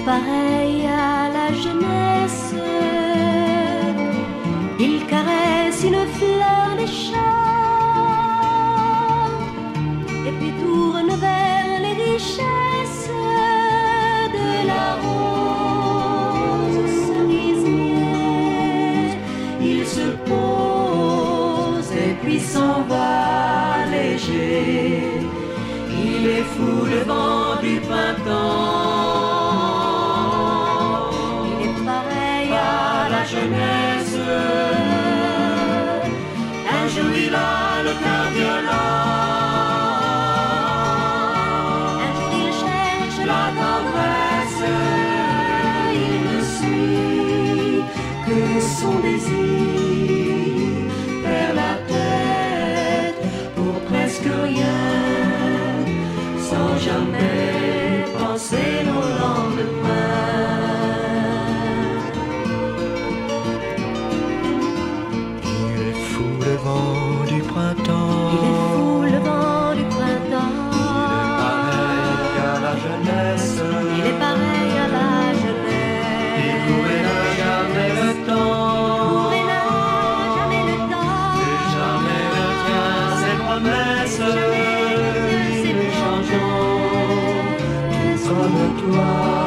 pareil à la jeunesse. Il caresse une fleur des champs et puis tourne vers les richesses de la rose cerisier. Il se pose et puis s'en va léger. Il est fou le vent du printemps. Il est pareil à la jeunesse. Un jour il a le cœur violent. Un jour il cherche la tendresse. Il ne suit que son désir. Perd la tête pour presque rien. Sans jamais penser au lendemain. Il est fou le vent du printemps. Il est fou le vent du printemps. Il est pareil à la jeunesse. Il est pareil à la jeunesse. Il court et n'a jamais le temps. Court et n'a jamais le temps. Et jamais ne tient ses promesses. Jamais ne tient ses promesses. Comme toi.